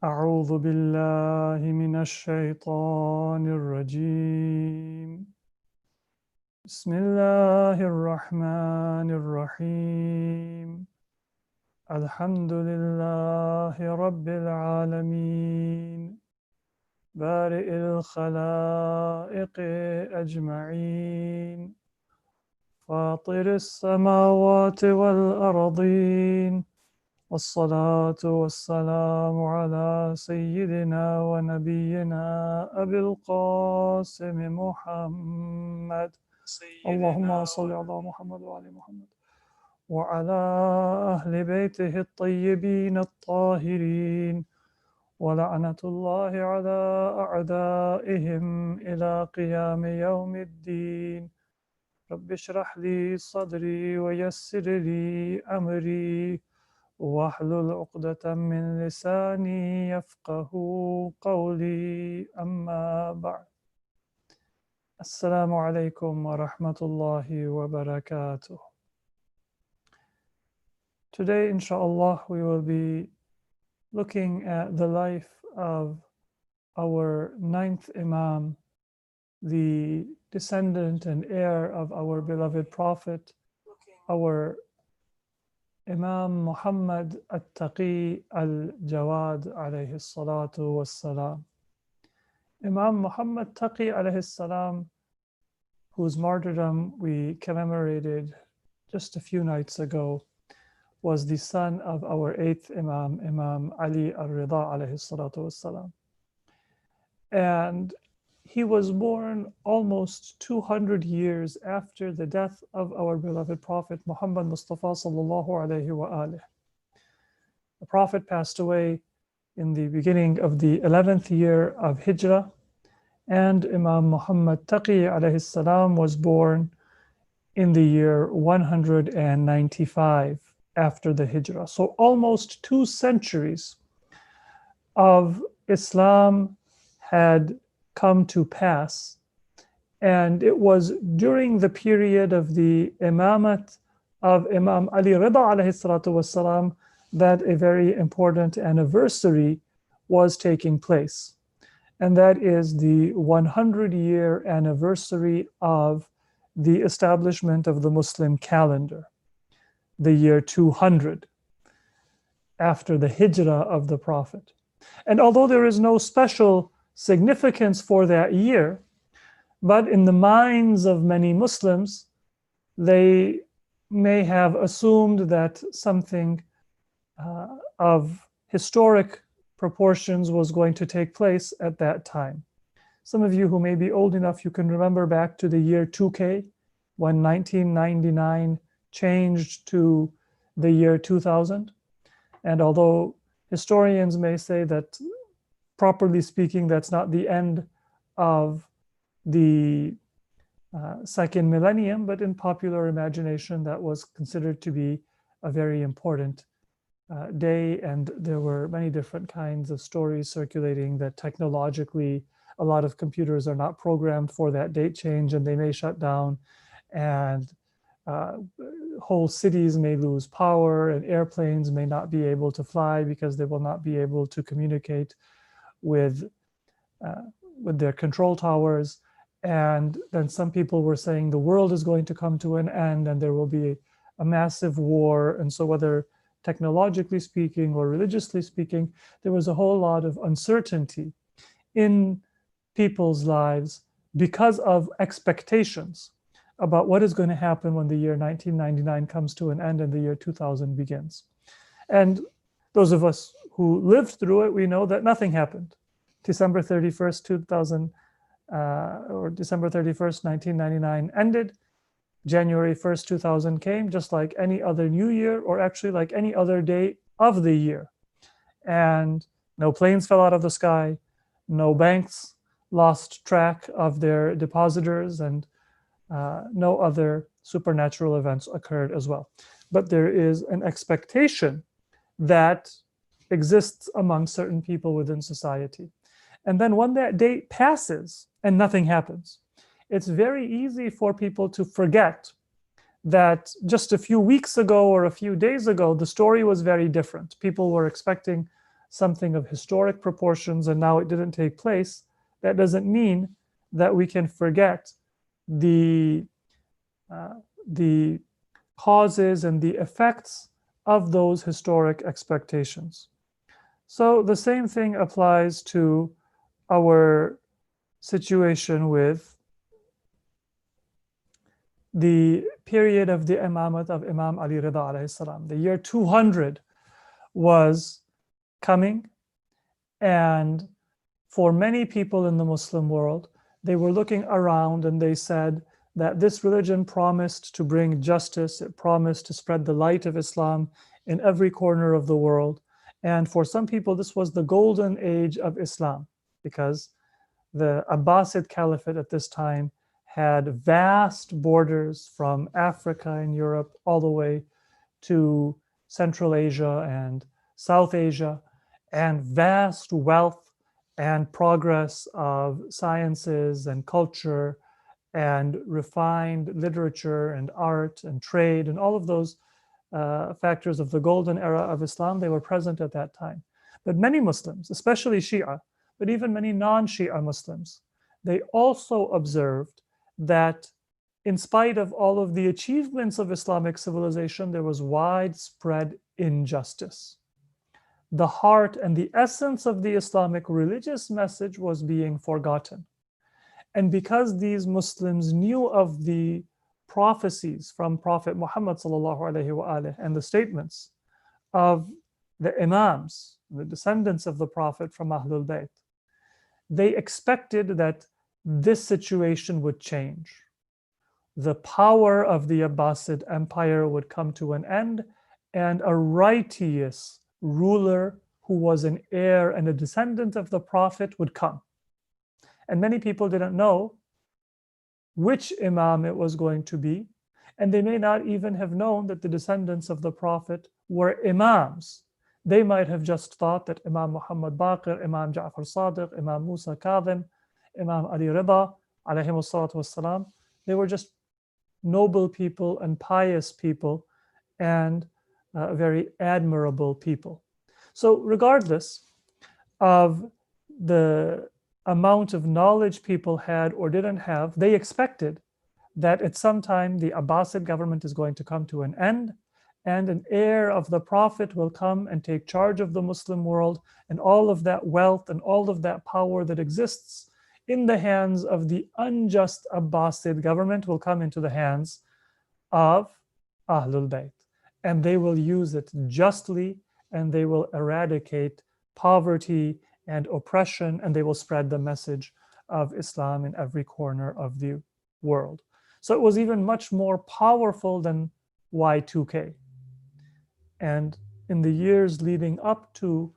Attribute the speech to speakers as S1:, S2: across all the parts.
S1: أعوذ بالله من الشيطان الرجيم بسم الله الرحمن الرحيم الحمد لله رب العالمين بارئ الخلائق أجمعين فاطر السماوات والأرضين والصلاة والسلام على سيدنا ونبينا أبي القاسم محمد اللهم صل على محمد وعلى محمد وعلى أهل بيته الطيبين الطاهرين ولعنة الله على أعدائهم إلى قيام يوم الدين رب اشرح لي صدري ويسر لي أمري واحلل عقدة من لساني يفقه قولي أما بعد السلام عليكم ورحمة الله وبركاته. Today, inshallah, we will be looking at the life of our ninth Imam, the descendant and heir of our beloved Prophet, our Imam Muhammad al-Taqi al-Jawad alayhi salatu wassalam. Imam Muhammad Taqi alayhi salam, whose martyrdom we commemorated just a few nights ago, was the son of our eighth Imam, Imam Ali al-Rida alayhi salatu wassalam. And he was born almost 200 years after the death of our beloved Prophet Muhammad Mustafa sallallahu alayhi wa alih. The Prophet passed away in the beginning of the 11th year of Hijrah, and Imam Muhammad Taqi alayhi salam was born in the year 195 after the Hijrah. So almost 2 centuries of Islam had come to pass, and it was during the period of the imamat of Imam Ali Rida alayhi salatu wassalam that a very important anniversary was taking place, and that is the 100-year anniversary of the establishment of the Muslim calendar, the year 200 after the hijrah of the Prophet. And although there is no special significance for that year, but in the minds of many Muslims, they may have assumed that something of historic proportions was going to take place at that time. Some of you who may be old enough, you can remember back to the year 2K, when 1999 changed to the year 2000. And although historians may say that, properly speaking, that's not the end of the second millennium, but in popular imagination, that was considered to be a very important day. And there were many different kinds of stories circulating that technologically, a lot of computers are not programmed for that date change, and they may shut down, and whole cities may lose power, and airplanes may not be able to fly because they will not be able to communicate with their control towers. And then some people were saying the world is going to come to an end and there will be a massive war. And so whether technologically speaking or religiously speaking, there was a whole lot of uncertainty in people's lives because of expectations about what is going to happen when the year 1999 comes to an end and the year 2000 begins. And those of us who lived through it, we know that nothing happened. December 31st, 1999 ended. January 1st, 2000 came, just like any other new year, or actually like any other day of the year. And no planes fell out of the sky, no banks lost track of their depositors, and no other supernatural events occurred as well. But there is an expectation that exists among certain people within society. And then when that date passes and nothing happens, it's very easy for people to forget that just a few weeks ago or a few days ago, the story was very different. People were expecting something of historic proportions and now it didn't take place, that doesn't mean that we can forget the uh, the causes and the effects of those historic expectations. So the same thing applies to our situation with the period of the imamat of Imam Ali Rida alayhi salam. The year 200 was coming, and for many people in the Muslim world, they were looking around and they said that this religion promised to bring justice, it promised to spread the light of Islam in every corner of the world. And for some people, this was the golden age of Islam, because the Abbasid Caliphate at this time had vast borders from Africa and Europe all the way to Central Asia and South Asia, and vast wealth and progress of sciences and culture and refined literature and art and trade and all of those factors of the golden era of Islam, they were present at that time. But many Muslims, especially Shia, but even many non-Shia Muslims, they also observed that in spite of all of the achievements of Islamic civilization, there was widespread injustice. The heart and the essence of the Islamic religious message was being forgotten. And because these Muslims knew of the prophecies from Prophet Muhammad and the statements of the Imams, the descendants of the Prophet from Ahlul Bayt, they expected that this situation would change. The power of the Abbasid Empire would come to an end, and a righteous ruler who was an heir and a descendant of the Prophet would come. And many people didn't know which Imam it was going to be, and they may not even have known that the descendants of the Prophet were Imams. They might have just thought that Imam Muhammad Baqir, Imam Ja'far Sadiq, Imam Musa Kadhim, Imam Ali Rida, alayhim as-salatu was-salam, they were just noble people and pious people and very admirable people. So regardless of the amount of knowledge people had or didn't have, they expected that at some time the Abbasid government is going to come to an end, and an heir of the Prophet will come and take charge of the Muslim world, and all of that wealth and all of that power that exists in the hands of the unjust Abbasid government will come into the hands of Ahlul Bayt. And they will use it justly, and they will eradicate poverty and oppression, and they will spread the message of Islam in every corner of the world. So it was even much more powerful than Y2K. And in the years leading up to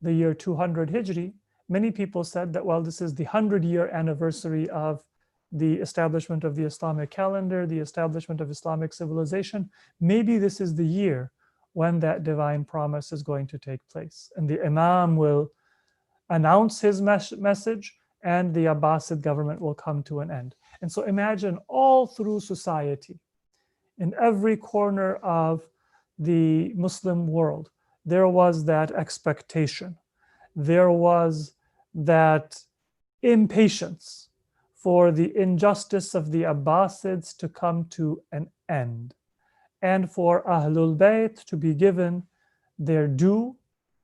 S1: the year 200 Hijri, many people said that, well, this is the 100-year anniversary of the establishment of the Islamic calendar, the establishment of Islamic civilization. Maybe this is the year when that divine promise is going to take place. And the Imam will announce his message, and the Abbasid government will come to an end. And so imagine all through society, in every corner of the Muslim world, there was that expectation. There was that impatience for the injustice of the Abbasids to come to an end, and for Ahlul Bayt to be given their due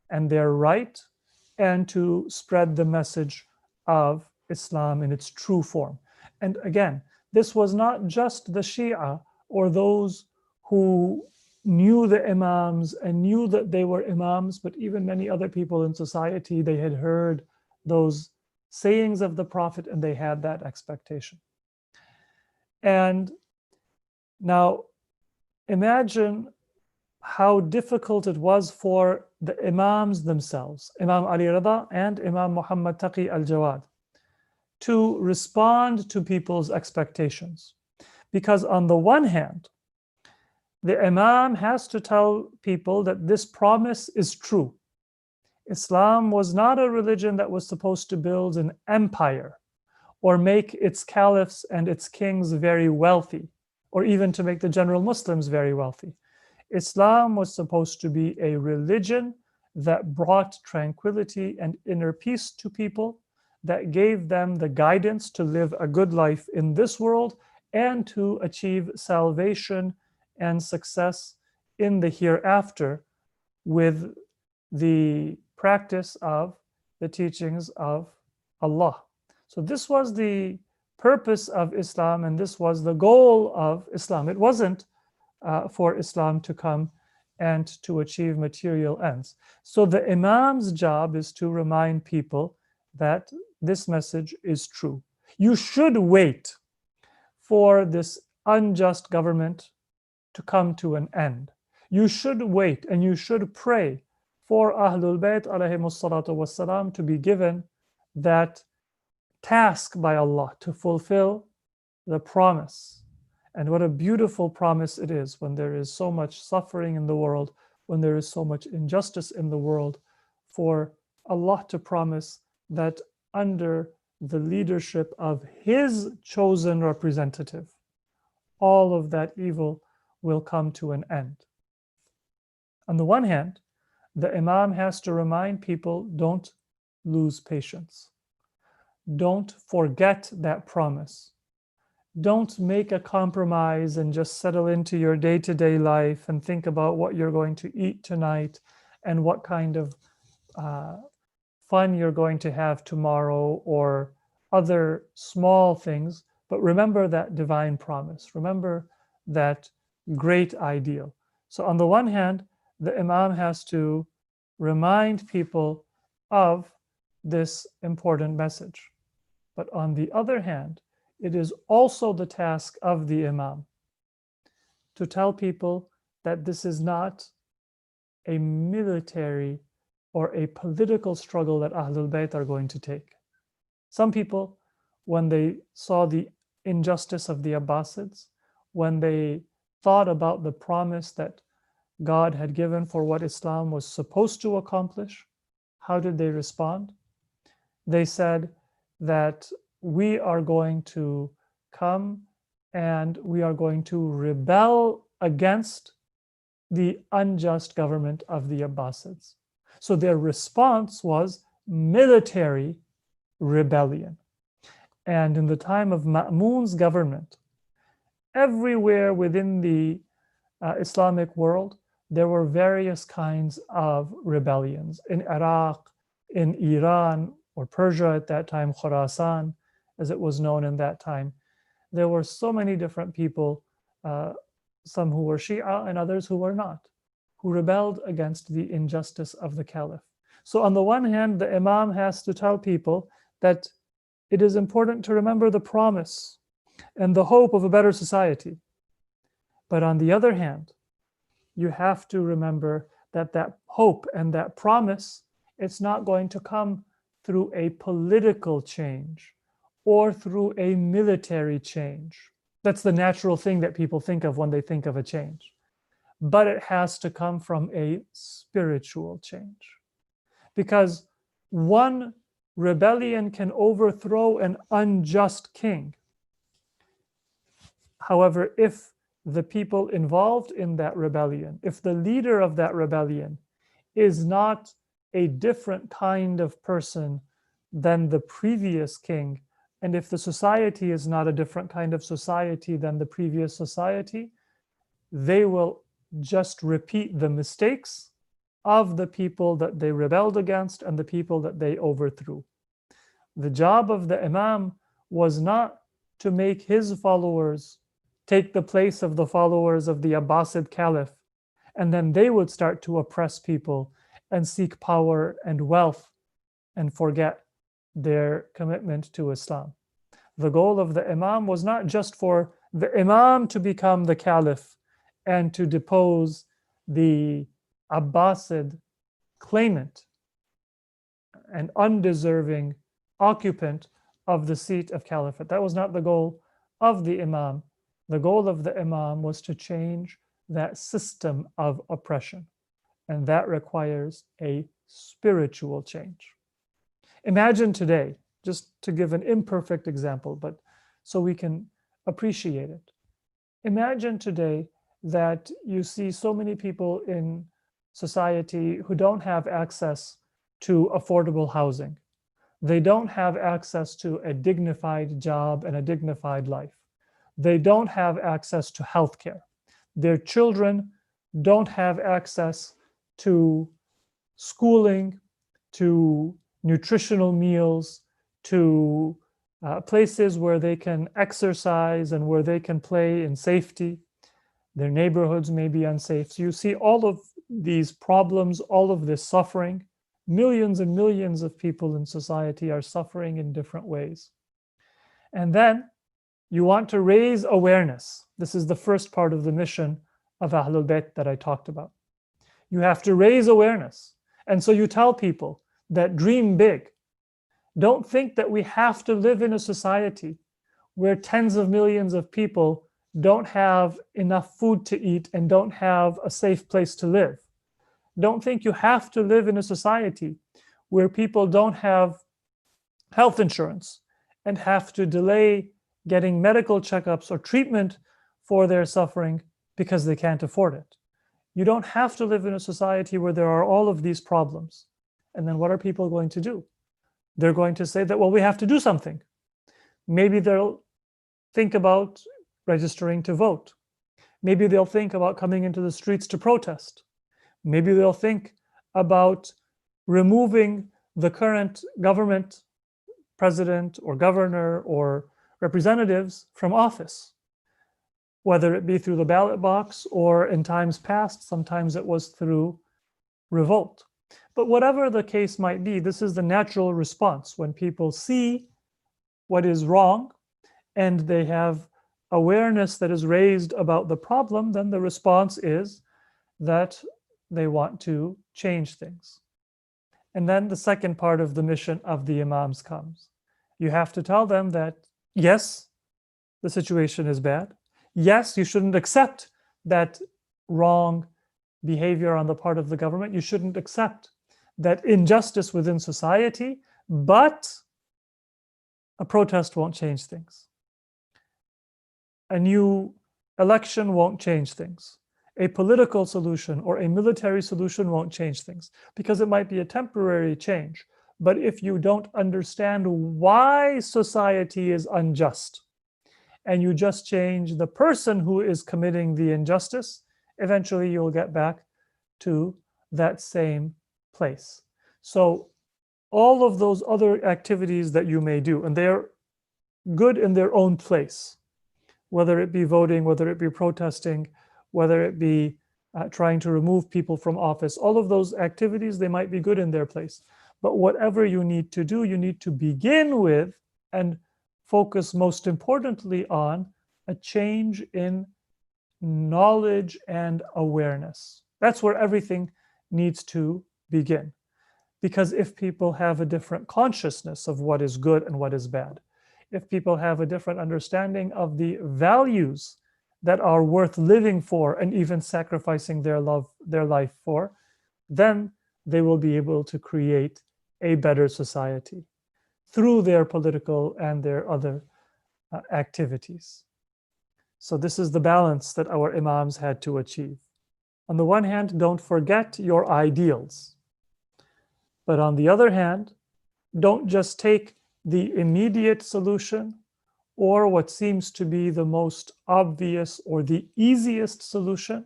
S1: and their right, and to spread the message of Islam in its true form. And again, this was not just the Shia or those who knew the Imams and knew that they were Imams, but even many other people in society, they had heard those sayings of the Prophet and they had that expectation. And now imagine how difficult it was for the Imams themselves, Imam Ali Rida and Imam Muhammad Taqi al-Jawad, to respond to people's expectations. Because on the one hand, the Imam has to tell people that this promise is true. Islam was not a religion that was supposed to build an empire or make its caliphs and its kings very wealthy, or even to make the general Muslims very wealthy. Islam was supposed to be a religion that brought tranquility and inner peace to people, that gave them the guidance to live a good life in this world and to achieve salvation and success in the hereafter with the practice of the teachings of Allah. So this was the purpose of Islam, and this was the goal of Islam. It wasn't for Islam to come and to achieve material ends. So the Imam's job is to remind people that this message is true. You should wait for this unjust government to come to an end. You should wait and you should pray for Ahlul Bayt alayhimus salatu wassalam to be given that task by Allah to fulfill the promise. And what a beautiful promise it is when there is so much suffering in the world, when there is so much injustice in the world, for Allah to promise that under the leadership of His chosen representative, all of that evil will come to an end. On the one hand, the Imam has to remind people, don't lose patience. Don't forget that promise. Don't make a compromise and just settle into your day-to-day life and think about what you're going to eat tonight and what kind of fun you're going to have tomorrow or other small things. But remember that divine promise. Remember that great ideal. So on the one hand, the Imam has to remind people of this important message. But on the other hand, it is also the task of the Imam to tell people that this is not a military or a political struggle that Ahlul Bayt are going to take. Some people, when they saw the injustice of the Abbasids, when they thought about the promise that God had given for what Islam was supposed to accomplish, how did they respond? They said that we are going to come and we are going to rebel against the unjust government of the Abbasids. So their response was military rebellion. And in the time of Ma'mun's government, everywhere within the Islamic world, there were various kinds of rebellions. In Iraq, in Iran, or Persia at that time, Khorasan, as it was known in that time, there were so many different people, some who were Shia and others who were not, who rebelled against the injustice of the caliph. So on the one hand, the Imam has to tell people that it is important to remember the promise and the hope of a better society. But on the other hand, you have to remember that that hope and that promise, it's not going to come through a political change or through a military change. That's the natural thing that people think of when they think of a change. But it has to come from a spiritual change. Because one rebellion can overthrow an unjust king. However, if the people involved in that rebellion, if the leader of that rebellion is not a different kind of person than the previous king, and if the society is not a different kind of society than the previous society, they will just repeat the mistakes of the people that they rebelled against and the people that they overthrew. The job of the Imam was not to make his followers take the place of the followers of the Abbasid Caliph, and then they would start to oppress people and seek power and wealth and forget their commitment to Islam. The goal of the Imam was not just for the Imam to become the Caliph and to depose the Abbasid claimant and undeserving occupant of the seat of caliphate. That was not the goal of the Imam. The goal of the Imam was to change that system of oppression, and that requires a spiritual change. Imagine today, just to give an imperfect example, but so we can appreciate it. Imagine today that you see so many people in society who don't have access to affordable housing. They don't have access to a dignified job and a dignified life. They don't have access to healthcare. Their children don't have access to schooling, to nutritional meals, to places where they can exercise and where they can play in safety. Their neighborhoods may be unsafe. So you see all of these problems, all of this suffering. Millions and millions of people in society are suffering in different ways. And then you want to raise awareness. This is the first part of the mission of Ahlul Bayt that I talked about. You have to raise awareness. And so you tell people that dream big. Don't think that we have to live in a society where tens of millions of people don't have enough food to eat and don't have a safe place to live. Don't think you have to live in a society where people don't have health insurance and have to delay getting medical checkups or treatment for their suffering because they can't afford it. You don't have to live in a society where there are all of these problems. And then what are people going to do? They're going to say that, well, we have to do something. Maybe they'll think about registering to vote. Maybe they'll think about coming into the streets to protest. Maybe they'll think about removing the current government, president or governor or representatives from office, whether it be through the ballot box or in times past, sometimes it was through revolt. But whatever the case might be, this is the natural response when people see what is wrong and they have awareness that is raised about the problem, then the response is that they want to change things. And then the second part of the mission of the Imams comes. You have to tell them that, yes, the situation is bad. Yes, you shouldn't accept that wrong behavior on the part of the government. You shouldn't accept that injustice within society, but a protest won't change things. A new election won't change things. A political solution or a military solution won't change things because it might be a temporary change. But if you don't understand why society is unjust and you just change the person who is committing the injustice, eventually you'll get back to that same place. So all of those other activities that you may do, and they're good in their own place, whether it be voting, whether it be protesting, whether it be trying to remove people from office, all of those activities, they might be good in their place. But whatever you need to do, you need to begin with and focus most importantly on a change in knowledge and awareness. That's where everything needs to begin. Because if people have a different consciousness of what is good and what is bad, if people have a different understanding of the values that are worth living for and even sacrificing their life for, then they will be able to create a better society through their political and their other activities. So this is the balance that our Imams had to achieve. On the one hand, don't forget your ideals. But on the other hand, don't just take the immediate solution or what seems to be the most obvious or the easiest solution,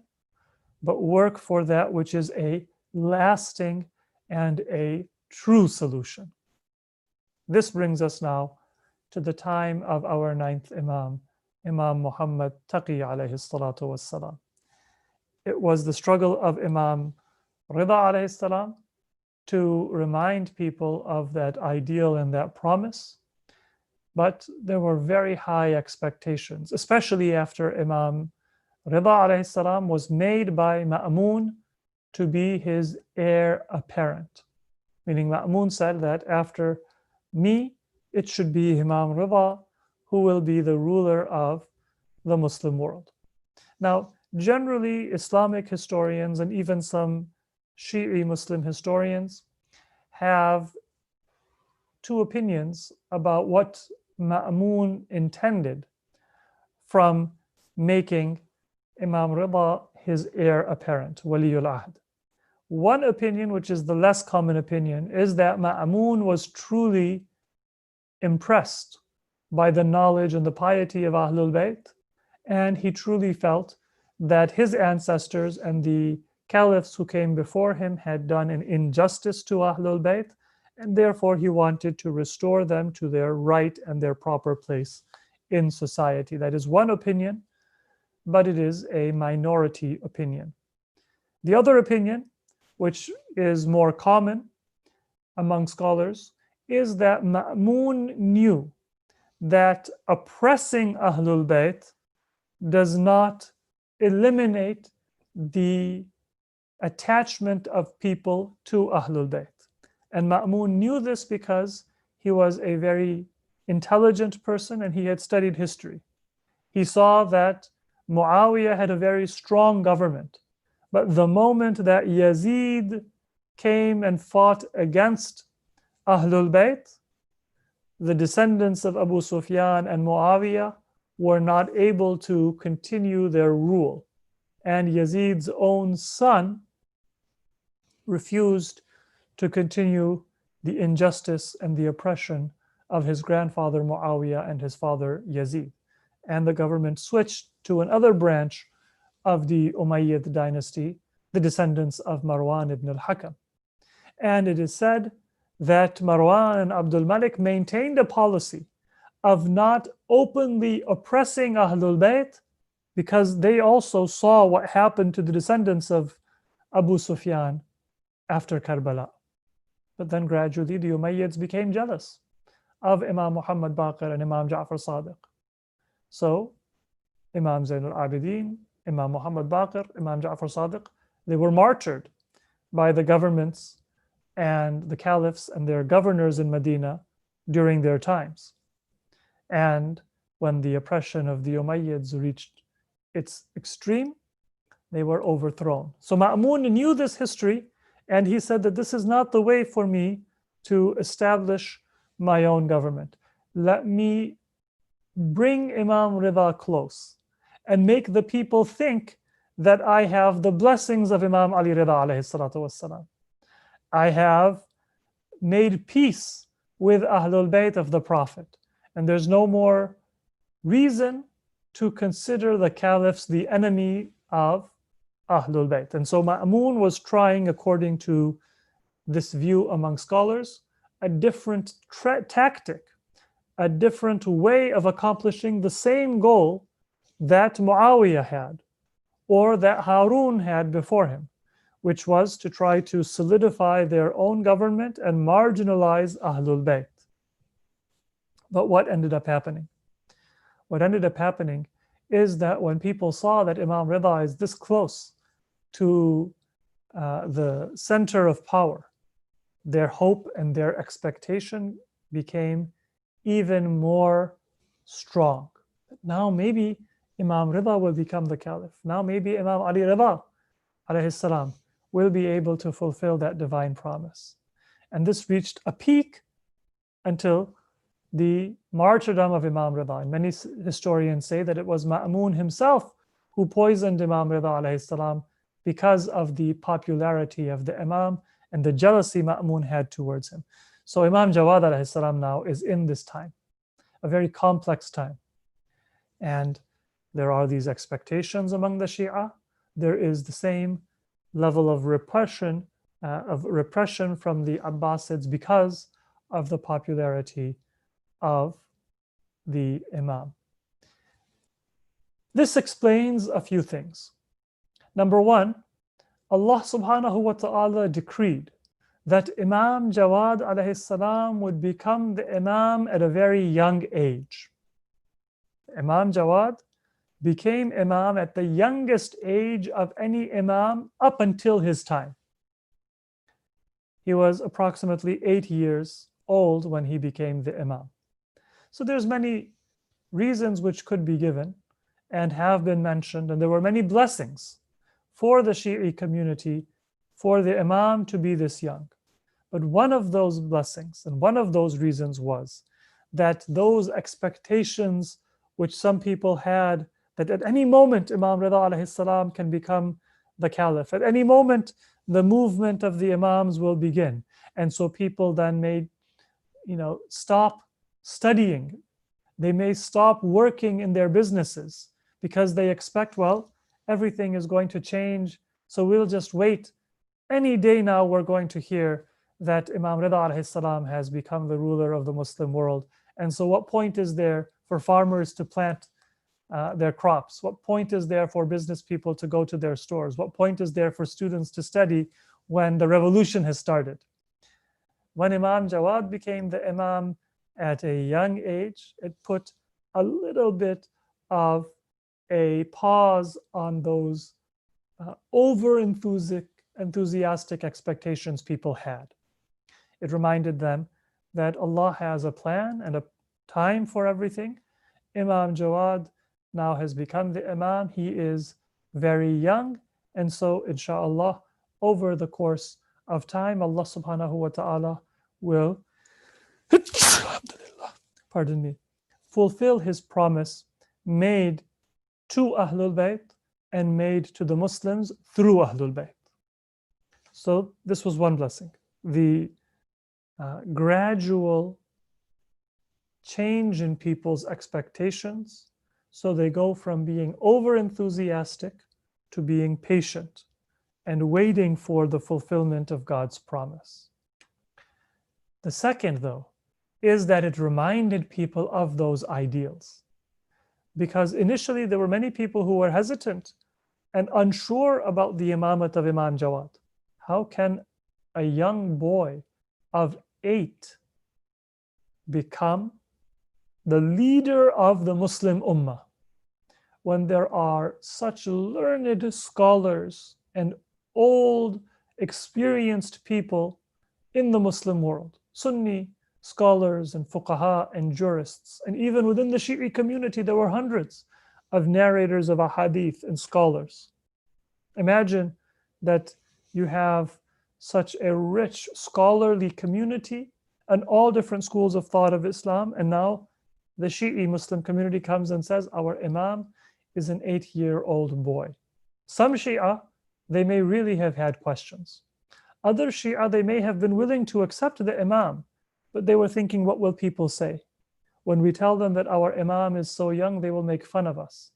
S1: but work for that which is a lasting and a true solution. This brings us now to the time of our ninth Imam, Imam Muhammad Taqi alayhi salatu wassalam. It was the struggle of Imam Rida alayhi salam to remind people of that ideal and that promise. But there were very high expectations, especially after Imam Rida alayhi salam was made by Ma'mun to be his heir apparent. Meaning Ma'mun said that after me, it should be Imam Rida who will be the ruler of the Muslim world. Now, generally, Islamic historians and even some Shi'i Muslim historians have two opinions about what Ma'mun intended from making Imam Rida his heir apparent, Waliyul Ahd. One opinion, which is the less common opinion, is that Ma'mun was truly impressed by the knowledge and the piety of Ahlul Bayt, and he truly felt that his ancestors and the caliphs who came before him had done an injustice to Ahlul Bayt, and therefore he wanted to restore them to their right and their proper place in society. That is one opinion, but it is a minority opinion. The other opinion, which is more common among scholars, is that Ma'mun knew that oppressing Ahlul Bayt does not eliminate the attachment of people to Ahlul Bayt. And Ma'mun knew this because he was a very intelligent person and he had studied history. He saw that Muawiyah had a very strong government. But the moment that Yazid came and fought against Ahlul Bayt, the descendants of Abu Sufyan and Muawiyah were not able to continue their rule. And Yazid's own son refused to continue the injustice and the oppression of his grandfather Muawiyah and his father Yazid. And the government switched to another branch of the Umayyad dynasty, the descendants of Marwan ibn al-Hakam. And it is said that Marwan and Abdul Malik maintained a policy of not openly oppressing Ahlul Bayt because they also saw what happened to the descendants of Abu Sufyan after Karbala. But then gradually the Umayyads became jealous of Imam Muhammad Baqir and Imam Ja'far Sadiq. So Imam Zain al-Abidin, Imam Muhammad Baqir, Imam Ja'far Sadiq, they were martyred by the governments and the caliphs and their governors in Medina during their times. And when the oppression of the Umayyads reached its extreme, they were overthrown. So Ma'mun knew this history, and he said that this is not the way for me to establish my own government. Let me bring Imam Rida close and make the people think that I have the blessings of Imam Ali Rida alayhi salatu wassalam. I have made peace with Ahlul Bayt of the Prophet. And there's no more reason to consider the caliphs the enemy of Ahlul Bayt. And so Ma'mun was trying, according to this view among scholars, a different tactic, a different way of accomplishing the same goal that Muawiyah had, or that Harun had before him, which was to try to solidify their own government and marginalize Ahlul Bayt. But what ended up happening? What ended up happening is that when people saw that Imam Rida is this close to the center of power, their hope and their expectation became even more strong. Now maybe Imam Rida will become the caliph. Now maybe Imam Ali Rida alayhi salam will be able to fulfill that divine promise. And this reached a peak until the martyrdom of Imam Rida. And many historians say that it was Ma'mun himself who poisoned Imam Rida alayhi salam because of the popularity of the Imam and the jealousy Ma'mun had towards him. So Imam Jawad alayhi salam now is in this time, a very complex time. And there are these expectations among the Shia. There is the same level of repression from the Abbasids because of the popularity of the Imam. This explains a few things. Number one, Allah subhanahu wa ta'ala decreed that Imam Jawad alayhi salam would become the Imam at a very young age. Imam Jawad became Imam at the youngest age of any Imam up until his time. He was approximately 8 years old when he became the Imam. So there's many reasons which could be given and have been mentioned, and there were many blessings for the Shi'i community for the Imam to be this young. But one of those blessings and one of those reasons was that those expectations which some people had, that at any moment Imam Rida alayhi salam can become the caliph. At any moment the movement of the Imams will begin. And so people then may, stop studying. They may stop working in their businesses because they expect, well, everything is going to change. So we'll just wait. Any day now, we're going to hear that Imam Rida alayhi salam has become the ruler of the Muslim world. And so what point is there for farmers to plant their crops? What point is there for business people to go to their stores? What point is there for students to study when the revolution has started? When Imam Jawad became the Imam at a young age, it put a little bit of a pause on those over enthusiastic expectations people had. It reminded them that Allah has a plan and a time for everything. Imam Jawad now has become the Imam. He is very young. And so, inshallah, over the course of time, Allah subhanahu wa ta'ala will pardon me, fulfill his promise made to Ahlul Bayt and made to the Muslims through Ahlul Bayt. So this was one blessing. The gradual change in people's expectations, so they go from being over enthusiastic to being patient and waiting for the fulfillment of God's promise. The second, though, is that it reminded people of those ideals. Because initially there were many people who were hesitant and unsure about the imamat of Imam Jawad. How can a young boy of 8 become the leader of the Muslim Ummah when there are such learned scholars and old, experienced people in the Muslim world? Sunni scholars and fuqaha and jurists. And even within the Shi'i community, there were hundreds of narrators of ahadith and scholars. Imagine that you have such a rich scholarly community and all different schools of thought of Islam. And now the Shi'i Muslim community comes and says, our Imam is an 8-year-old boy. Some Shia, they may really have had questions. Other Shia, they may have been willing to accept the Imam, but they were thinking, what will people say? When we tell them that our Imam is so young, they will make fun of us.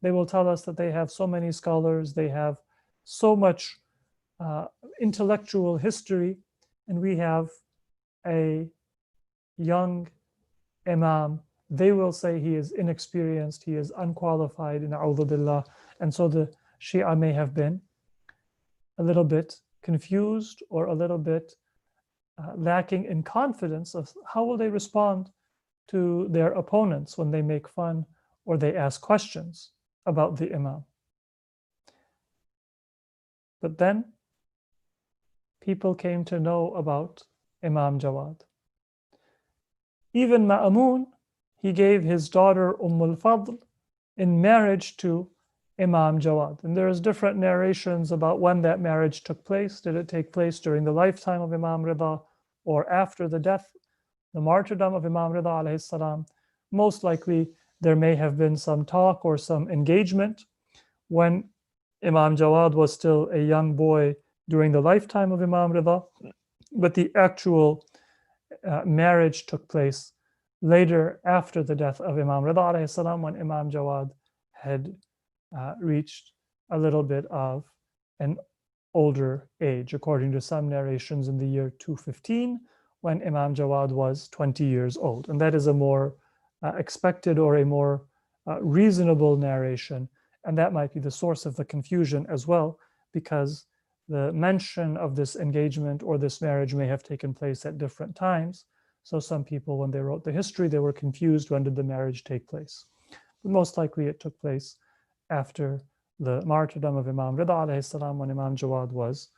S1: They will tell us that they have so many scholars, they have so much intellectual history, and we have a young Imam. They will say he is inexperienced, he is unqualified, na'udhu billah. And so the Shia may have been a little bit confused or a little bit lacking in confidence of how will they respond to their opponents when they make fun or they ask questions about the Imam. But then people came to know about Imam Jawad. Even Ma'amun, he gave his daughter al-Fadl in marriage to Imam Jawad. And there's different narrations about when that marriage took place. Did it take place during the lifetime of Imam Rida or after the death, the martyrdom of Imam Rida alayhi salam? Most likely there may have been some talk or some engagement when Imam Jawad was still a young boy during the lifetime of Imam Rida, but the actual marriage took place later after the death of Imam Rida alayhi salam, when Imam Jawad had reached a little bit of an older age, according to some narrations in the year 215, when Imam Jawad was 20 years old. And that is a more expected or a more reasonable narration. And that might be the source of the confusion as well, because the mention of this engagement or this marriage may have taken place at different times. So some people, when they wrote the history, they were confused, when did the marriage take place? But most likely it took place after the martyrdom of Imam Rida alayhi salam, when Imam Jawad was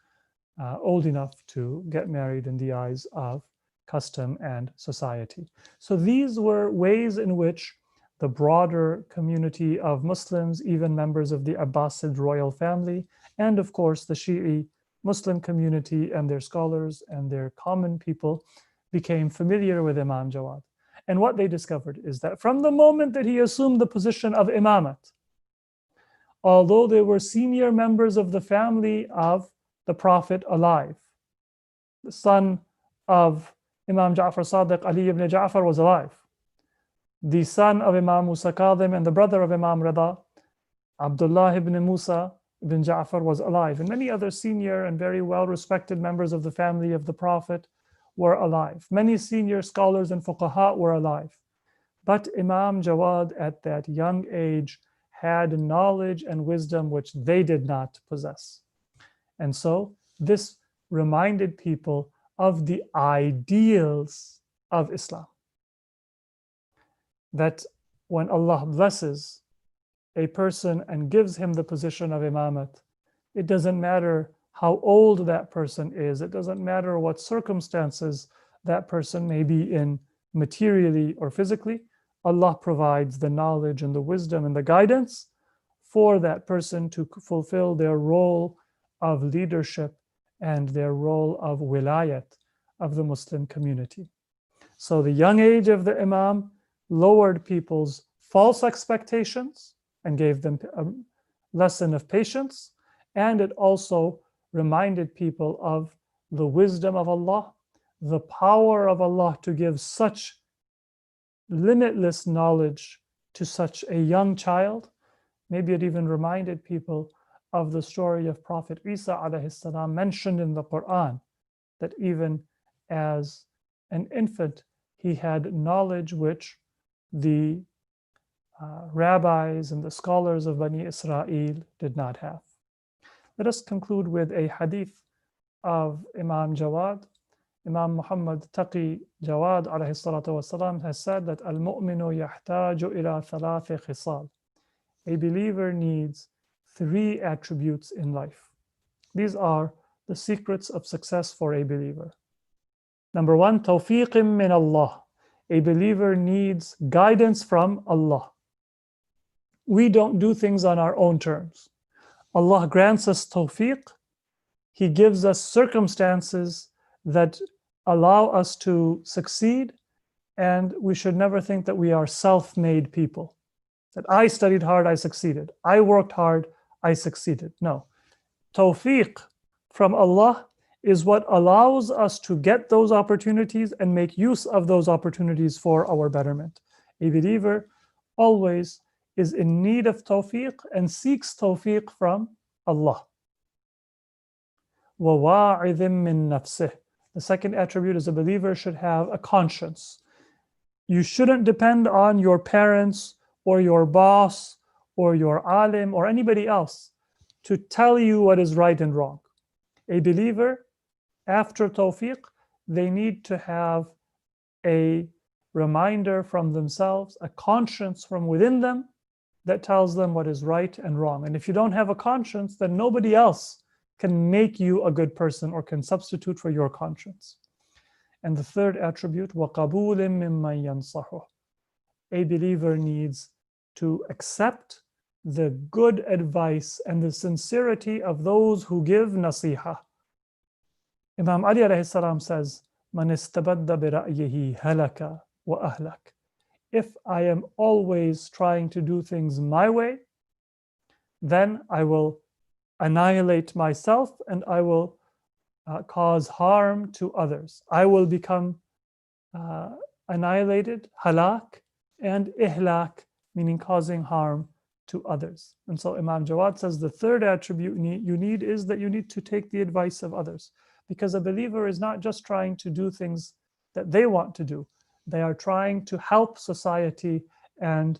S1: old enough to get married in the eyes of custom and society. So these were ways in which the broader community of Muslims, even members of the Abbasid royal family, and of course the Shi'i Muslim community and their scholars and their common people became familiar with Imam Jawad. And what they discovered is that from the moment that he assumed the position of imamat, although they were senior members of the family of the Prophet alive. The son of Imam Ja'far Sadiq, Ali ibn Ja'far, was alive. The son of Imam Musa Kadhim and the brother of Imam Rida, Abdullah ibn Musa ibn Ja'far, was alive. And many other senior and very well-respected members of the family of the Prophet were alive. Many senior scholars and fuqaha were alive. But Imam Jawad at that young age had knowledge and wisdom which they did not possess. And so this reminded people of the ideals of Islam. That when Allah blesses a person and gives him the position of imamat, it doesn't matter how old that person is, it doesn't matter what circumstances that person may be in materially or physically, Allah provides the knowledge and the wisdom and the guidance for that person to fulfill their role of leadership and their role of wilayat of the Muslim community. So the young age of the Imam lowered people's false expectations and gave them a lesson of patience, and it also reminded people of the wisdom of Allah, the power of Allah to give such limitless knowledge to such a young child. Maybe it even reminded people of the story of Prophet Isa alayhi salam mentioned in the Quran, that even as an infant he had knowledge which the rabbis and the scholars of Bani Israel did not have. Let us conclude with a hadith of Imam Jawad. Imam Muhammad Taqi Jawad alayhi salatu wasalam has said that al-mu'minu yahtaju ila thalathi khisal. A believer needs 3 attributes in life. These are the secrets of success for a believer. Number 1, tawfiqim min Allah. A believer needs guidance from Allah. We don't do things on our own terms. Allah grants us tawfiq. He gives us circumstances that allow us to succeed, and we should never think that we are self-made people. That I studied hard, I succeeded. I worked hard, I succeeded. No. Tawfiq from Allah is what allows us to get those opportunities and make use of those opportunities for our betterment. A believer always is in need of tawfiq and seeks tawfiq from Allah. وَوَاعِذٍ مِّن نَفْسِهِ. The second attribute is a believer should have a conscience. You shouldn't depend on your parents or your boss or your alim or anybody else to tell you what is right and wrong. A believer, after tawfiq, they need to have a reminder from themselves, a conscience from within them that tells them what is right and wrong. And if you don't have a conscience, then nobody else can make you a good person or can substitute for your conscience. And the third attribute, وَقَبُولٍ مِّمَّنْ يَنصَحُهُ. A believer needs to accept the good advice and the sincerity of those who give nasiha. Imam Ali alayhi salam says, مَنِ اسْتَبَدَّ بِرَأْيِهِ هَلَكَ وَأَهْلَكَ. If I am always trying to do things my way, then I will annihilate myself and I will cause harm to others. I will become annihilated, halak, and ihlak, meaning causing harm to others. And so Imam Jawad says the third attribute you need is that you need to take the advice of others, because a believer is not just trying to do things that they want to do. They are trying to help society and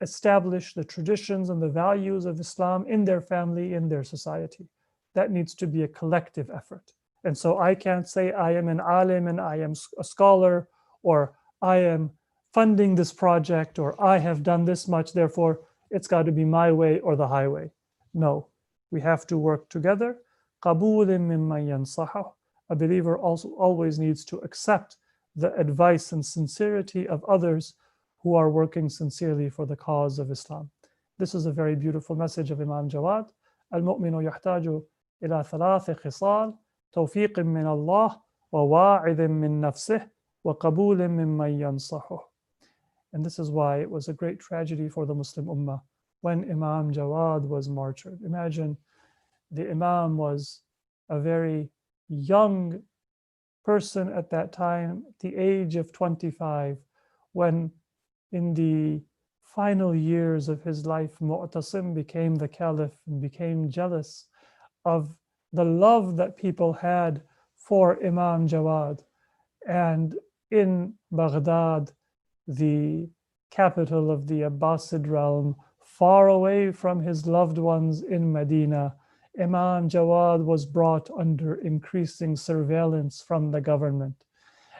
S1: establish the traditions and the values of Islam in their family, in their society. That needs to be a collective effort. And so I can't say I am an alim and I am a scholar, or I am funding this project, or I have done this much, therefore it's got to be my way or the highway. No, we have to work together. قَبُولٍ مِّمَّنْ يَنصَحُهُ. A believer also always needs to accept the advice and sincerity of others who are working sincerely for the cause of Islam. This is a very beautiful message of Imam Jawad. Al-mu'minu yahtaju ila thalathi khisal, tawfiqin min Allah, wa wa'idhin min nafsih, wa qabulin mimman yansahuh. And this is why it was a great tragedy for the Muslim Ummah when Imam Jawad was martyred. Imagine the Imam was a very young person at that time, at the age of 25, when in the final years of his life, Mu'tasim became the caliph and became jealous of the love that people had for Imam Jawad. And in Baghdad, the capital of the Abbasid realm, far away from his loved ones in Medina, Imam Jawad was brought under increasing surveillance from the government.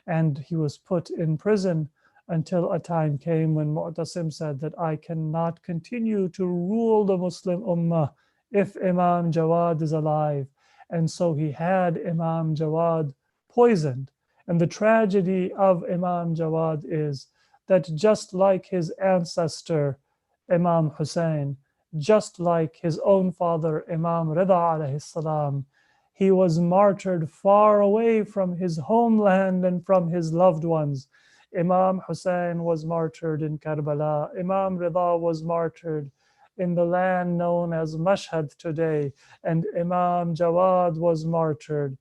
S1: And he was put in prison until a time came when Mu'tasim said that I cannot continue to rule the Muslim Ummah if Imam Jawad is alive. And so he had Imam Jawad poisoned. And the tragedy of Imam Jawad is that just like his ancestor, Imam Hussein, just like his own father, Imam Rida alayhi salam, he was martyred far away from his homeland and from his loved ones. Imam Hussein was martyred in Karbala. Imam Rida was martyred in the land known as Mashhad today. And Imam Jawad was martyred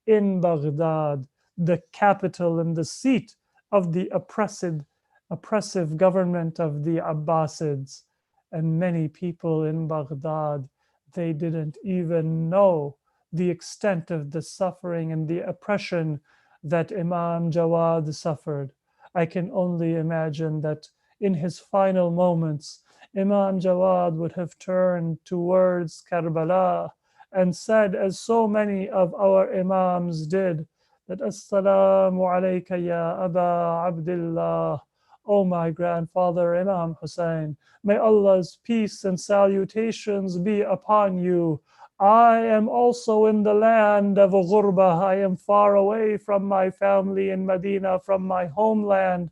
S1: in Baghdad, the capital and the seat of the oppressive government of the Abbasids. And many people in Baghdad, they didn't even know the extent of the suffering and the oppression that Imam Jawad suffered. I can only imagine that in his final moments, Imam Jawad would have turned towards Karbala and said, as so many of our Imams did, that Assalamu alayka ya Aba Abdullah, O my grandfather Imam Hussein, may Allah's peace and salutations be upon you. I am also in the land of Ghurba. I am far away from my family in Medina, from my homeland,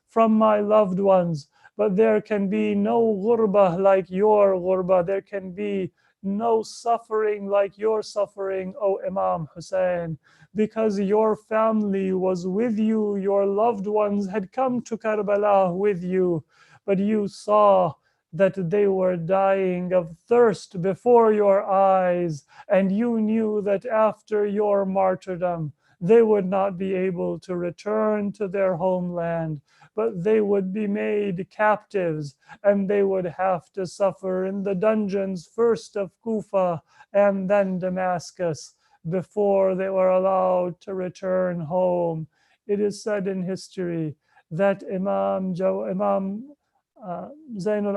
S1: from my loved ones. But there can be no Ghurba like your Ghurba. There can be no suffering like your suffering, O Imam Hussein, because your family was with you. Your loved ones had come to Karbala with you, but you saw that they were dying of thirst before your eyes, and you knew that after your martyrdom, they would not be able to return to their homeland, but they would be made captives, and they would have to suffer in the dungeons first of Kufa and then Damascus before they were allowed to return home. It is said in history that Imam Zainul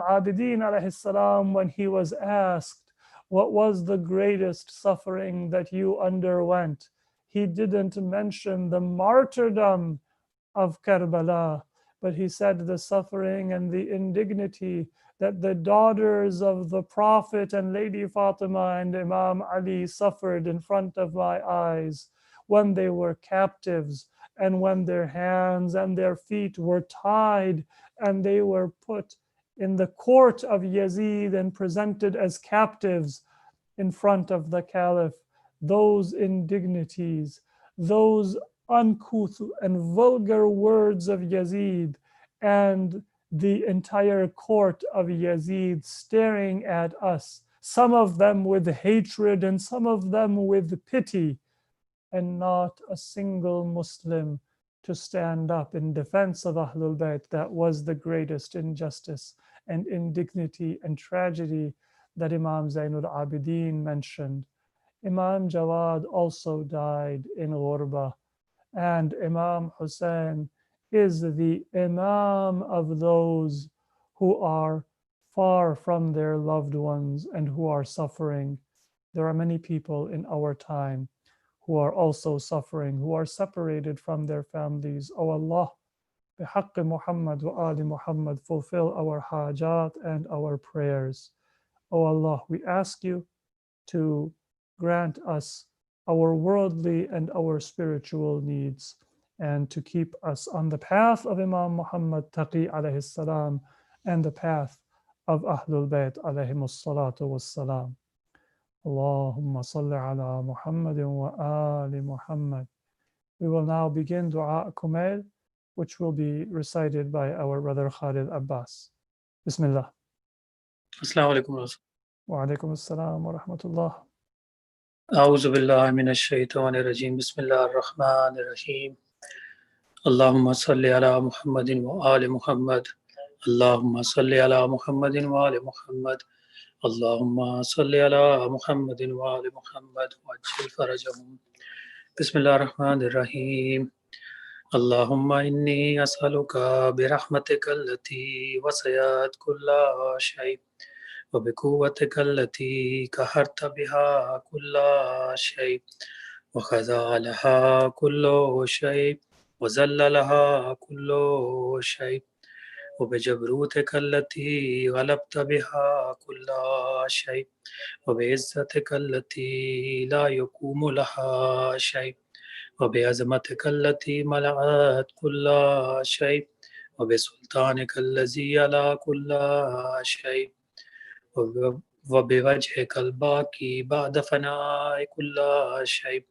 S1: Abidin alayhi salam, when he was asked what was the greatest suffering that you underwent, he didn't mention the martyrdom of Karbala, but he said the suffering and the indignity that the daughters of the Prophet and Lady Fatima and Imam Ali suffered in front of my eyes when they were captives and when their hands and their feet were tied and they were put in the court of Yazid and presented as captives in front of the caliph. Those indignities, those uncouth and vulgar words of Yazid, and the entire court of Yazid staring at us, some of them with hatred and some of them with pity, and not a single Muslim to stand up in defense of Ahlul Bayt. That was the greatest injustice and indignity and tragedy that Imam Zainul Abidin mentioned. Imam Jawad also died in Ghurba, and Imam Hussein is the Imam of those who are far from their loved ones and who are suffering. There are many people in our time who are also suffering, who are separated from their families. O Allah, بحق Muhammad wa Ali Muhammad, fulfill our hajat and our prayers. O Allah, we ask you to grant us our worldly and our spiritual needs, and to keep us on the path of Imam Muhammad Taqi alayhi salam and the path of Ahlul Bayt alayhim salatu wassalam. Allahumma salli ala Muhammadin wa ali Muhammad. We will now begin Dua Kumayl, which will be recited by our brother Khalid Abbas. Bismillah.
S2: Assalamu alaikum.
S1: Wa alaikum assalam wa rahmatullah.
S2: اعوذ باللہ من الشیطان الرجیم بسم اللہ الرحمن الرحیم اللہم صلی علی محمد وآل محمد اللہم صلی علی محمد وآل محمد اللہم صلی علی محمد وآل محمد وعجل فرجہم بسم اللہ الرحمن الرحیم اللہم انی اسألک برحمتک التي وسعت كل شیء وبقوتك التي قهرت بها كل شيء وخضع لها كل شيء وذل لها كل شيء وبجبروتك التي غلبت بها كل شيء وبعزتك التي لا يقوم لها شيء وبعظمتك التي ملأت كل شيء وبسلطانك الذي على كل شيء وبوجهك الباقي بعد فناء كل شيء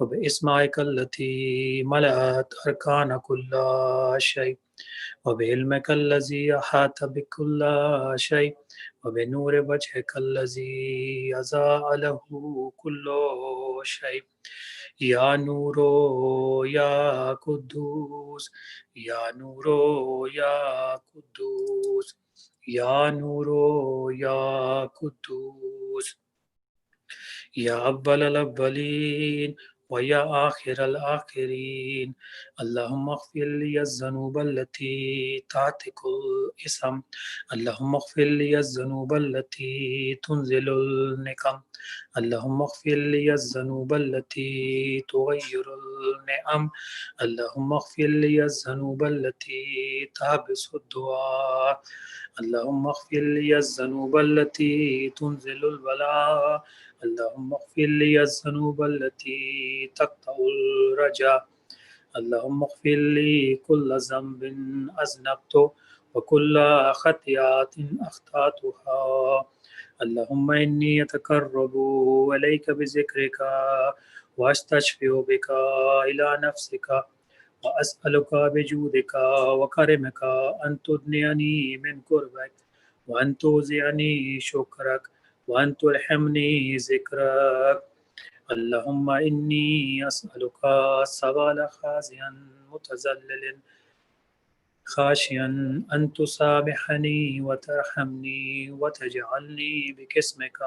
S2: وبإسمائك التي ملأت أركان كل شيء وبعلمك الذي أحاط بكل شيء وبنور وجهك الذي أضاء له كل شيء یا نور یا قدوس یا نور یا قدوس یا نور یا قدوس یا اول الاولین ویا آخر الآخرین اللہم اغفر لی الذنوب التي تعتق الاسم اللہم اغفر لی الذنوب التي تنزل النقم اللہم اغفر لی الذنوب التي تغیر النعم اللہم اغفر لی الذنوب التي تحبس الدعاء اللہم اغفر لی الذنوب التي تنزل البلاء اللہم اغفر لی الذنوب التي تقطع الرجاء اللہم اغفر لی كل ذنب اذنبت وكل خطیئة اخطأتها اللہم انی اتقرب الیک بذکرک واستشفع بک الی نفسک واسألک بجودک وکرمک ان تدنینی من قربک وان توزعنی شکرک وان ترحمنی ذکرک اللہم انی اسألک سوال خاضعا متذلل خاشعا ان تسامحنی وترحمنی وتجعلنی بقسمک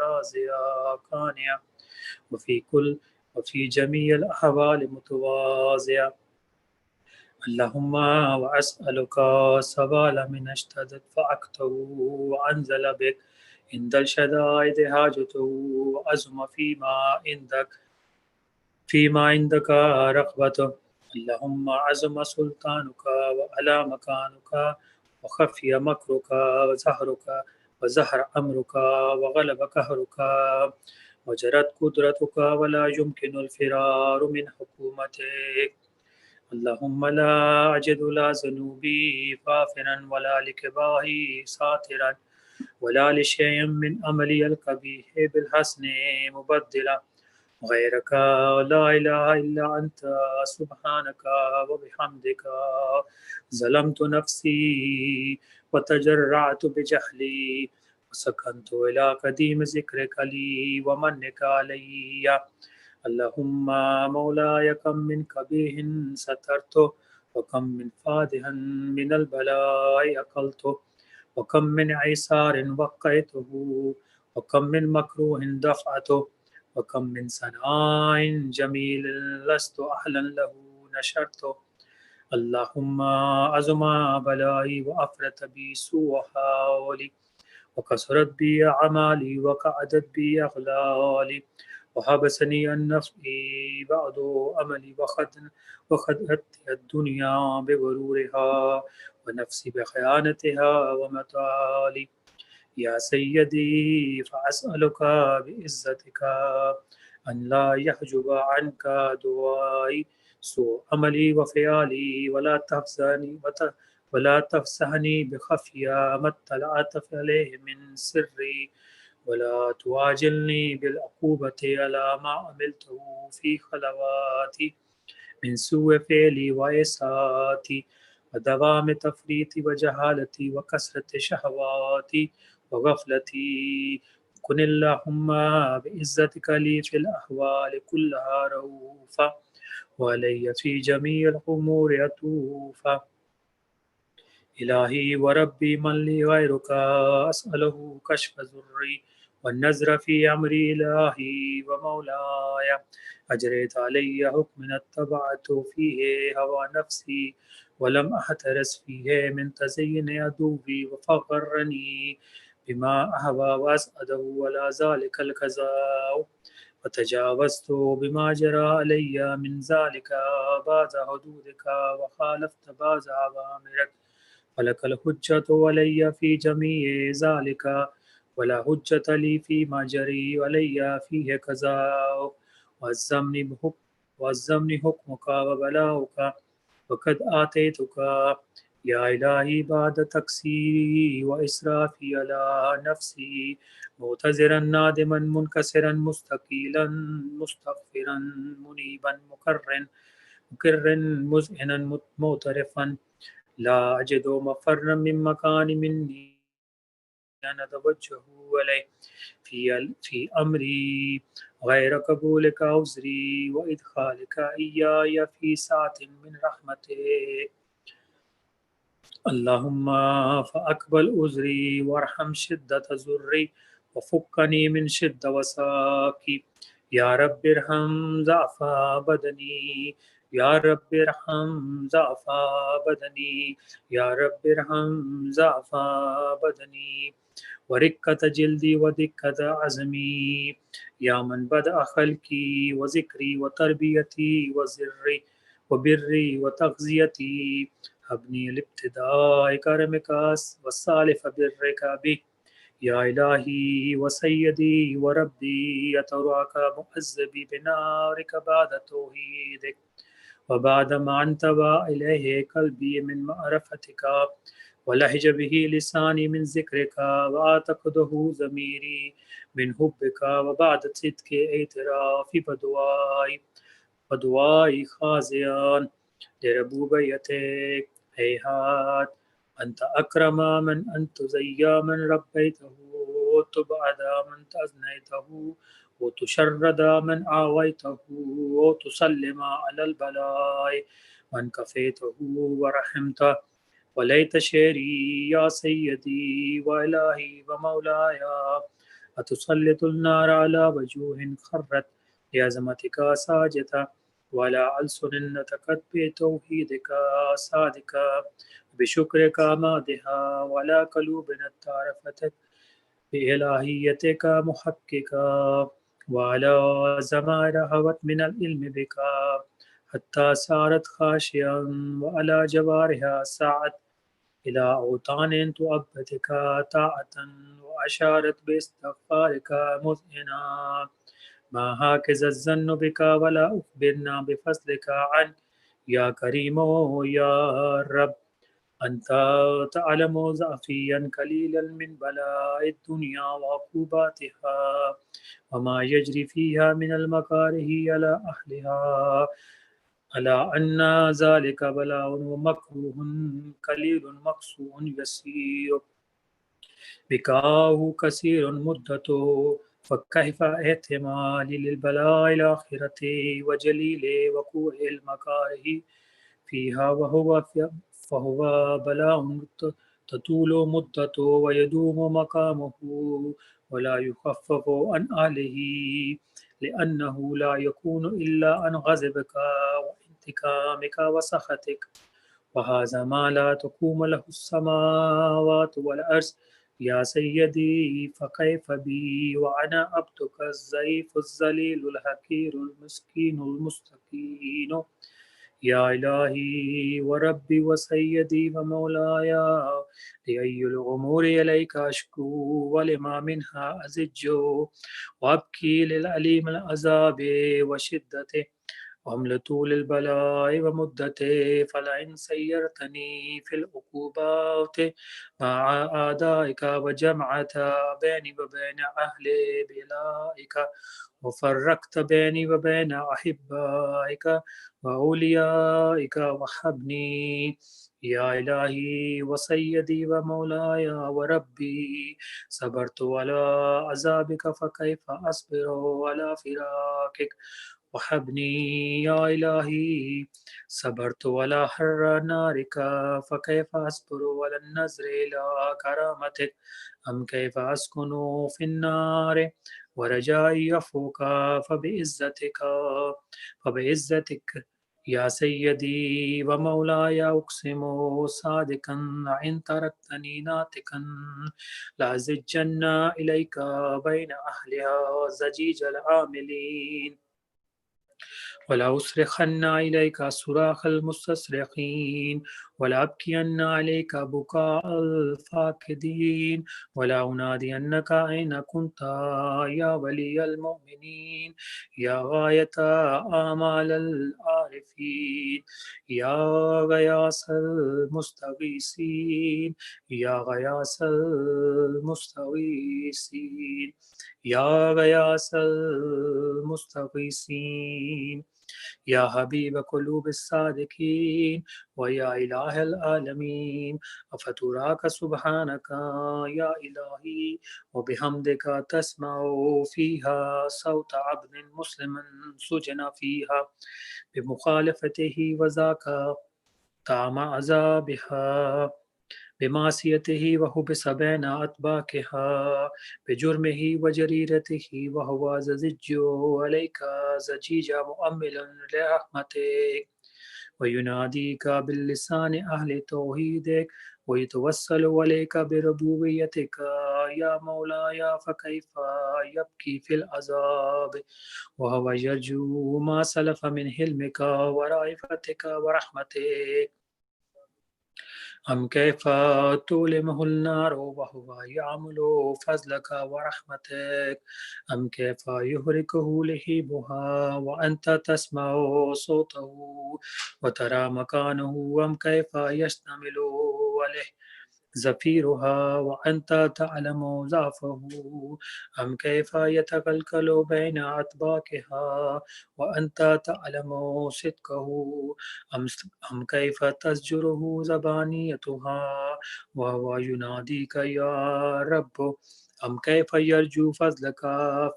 S2: راضیا قانعا وفی جمیع الاحوال متواضعا اللہم واسألک سوال من اشتدت فأکته وانزل بک عند الشدائد حاجته وعظم فيما عندك رغبته اللهم عظم سلطانك وعلى مكانك وخفي مكرك وزهر أمرك وغلب قهرك وجرت قدرتك ولا يمكن الفرار من حكومتك اللهم لا أجد لا ذنوبي غافرا ولا لكباهي ساترا ولا لشيء من عملي القبيح بالحسن مبدلا غيرك لا إله إلا أنت سبحانك وبحمدك ظلمت نفسي وتجرعت بجهلي وسكنت إلى قديم ذكرك لي ومنك علي اللهم مولاي كم من قبيح سترته وكم من فادح من البلاء أقلته وكم من عسار وقيته وكم من مكروه دفعته وكم من ثناء جميل لست أهلا له نشرته اللهم عظم بلائي وأفرط بي سوء حالي وكسرت بي أعمالي وقعدت بي أغلالي وحبسني عن نفعي بعد أملي وخدت الدنيا بغرورها ونفسي بخيانتها ومتالي يا سيدي فأسألك بعزتك أن لا يحجب عنك دعائي سوء عملي وفعالي ولا تفسحني بخفيا ما اطلعت عليه من سري ولا تواجلني بالعقوبة على ما عملته في خلواتي من سوء فعلي وإساءتي ودوام تفريطي وجهالتي وكثرة شهواتي وغفلتي كن اللهم بعزتك لي في الأحوال كلها رؤوفا وعلي في جميع الأمور عطوفا. إلهي وربي من لي غيرك أسأله كشف ذري والنزر في أمري. إلهي ومولاي أجريت علي حكم اتبعت فيه هوى نفسي ولم أحترس فيه من تزين عدوي وفغرني بما أهوى وأسأده ولا ذلك الكذا وتجاوزت بما جرى علي من ذلك بعد حدودك وخالفت بعض أوامرك فلك الحجة علي في جميع ذلك ولا حجة لي فيما جري علي فيه كذا والزمني حكمك وبلاؤك وقد آتيتك يا إلهي بعد تقصيري وإسرافي على نفسي معتذرا نادما منكسرا مستقيلا مستغفرا منيبا مكرا مذعنا معترفا لا أجد مفرا من مكان مني أنا أتوجه إليه في أمري غير قبولك عذري وإدخالك إياي في ساعة من رحمتك. اللهم فأقبل أزري وارحم شدة زري وفكني من شدة وساكي. يا رب ارحم ضعف بدني يا رب ارحم ضعف بدني يا رب ارحم ضعف بدني ورقة جلدي ودقة عزمي. يا من بدأ خلقي وذكري وتربيتي وزري وبري وتغذيتي هبني الابتداء كرمك والسالف برك به. يا إلهي وسيدي وربي أتراك مؤذبي بنارك بعد توحيدك وبعد ما انتبه إليه قلبي من معرفتك ولهج به لساني من ذكرك وأعتقده ضميري من حبك وبعد صدق اعترافي بدعائي خاضعا لربوبيتك. هيهات أنت أكرم من أنت زي من ربيته وتبعد من أزنيته وتشرد من آويته وتسلم على البلاء من كفيته ورحمته. وليت شعري يا سيدي وإلهي ومولاي أتسلط النار على وجوه خرت لعظمتك ساجدة وعلى ألسن نطقت بتوحيدك صادقة بشكرك مادحة وعلى قلوب تعرفتك بإلهيتك محققة وعلى زمائر هوت من العلم بك حتى صارت خاشعا وعلى جوارها ساعت إلى أوطان تؤبتك طاعة وأشارت باستغفارك مذعنا. ما هكذا الظن بك ولا أخبرنا بفضلك عن يا كريم يا رب. أنت تعلم ضعفيا قليلا من بلاء الدنيا وعقوباتها وما يجري فيها من المكاره على أهلها ألا أن ذلك بلاء ومكروه قليل مقصود يسير بكاه كثير مدته. فكيف احتمال للبلاء الآخرة وجليل وقوع المكاره فيها فهو بلاء تطول مدته ويدوم مقامه ولا يخفف عن أهله لأنه لا يكون إلا عن غضبك وانتقامك وسخطك وهذا ما لا تقوم له السماوات والأرض. يا سيدي فكيف بي وأنا عبدك الضعيف الذليل الحقير المسكين المستكين. يا إلهي وربي وسيدي ومولاي لأي الأمور إليك أشكو ولما منها أزج وأبكي للأليم العذاب وشدته وحمل طول البلاء ومدته. فلئن سيرتني في العقوبات مع أعدائك وجمعت بيني وبين أهل بلائك وفرقت بيني وبين أحبائك وأوليائك وهبني يا إلهي وسيدي ومولاي وربي، صبرت على عذابك فكيف أصبر على فراقك. وحبني يا إلهي، صبرت على حر نارك فكيف أصبر على النظر إلى كرامتك. أم كيف أسكن في النار ورجائي يفوق فبعزتك فبعزتك يا سيدي ومولاي أقسم صادقا إن تركتني ناطقا لأزجن إليك بين أهلها زجيج العاملين، ولأصرخن إليك صراخ المستصرخين، ولأبكين عليك بكاء الفاقدين، ولا أنادينك أين كنت يا ولي المؤمنين، يا غاية آمال العارفين، يا غياث المستغيثين، يا غياث المستغيثين، يا غياث المستغيثين، يا حبيب قلوب الصادقين، ويا إله العالمين. أفتراك سبحانك يا إلهي وبحمدك تسمع فيها صوت عبد مسلم سجن فيها بمخالفته، وذاك طعم عذابها بمعصيته وحبس بين أطباقها بجرمه وجريرته، وهو زجج عليك زجيج مؤمل لرحمتك، ويناديك باللسان أهل توحيدك، ويتوسل عليك بربوبيتك يا مولاي، فكيف يبكي في العذاب وهو يرجو ما سلف من حلمك ورأفتك ورحمتك. أم كيف تؤلمه النار وهو يعمل فضلك ورحمتك. أم كيف يهركه لهيبها وأنت تسمع صوته وترى مكانه. أم كيف يشتمل عليه زفيرها وأنت تعلم ضعفه. أم كيف يتكلكل بين أطباقها وأنت تعلم صدقه. أم أم كيف تزجره زبانيتها وهو يناديك يا رب. أم كيف يرجو فضلك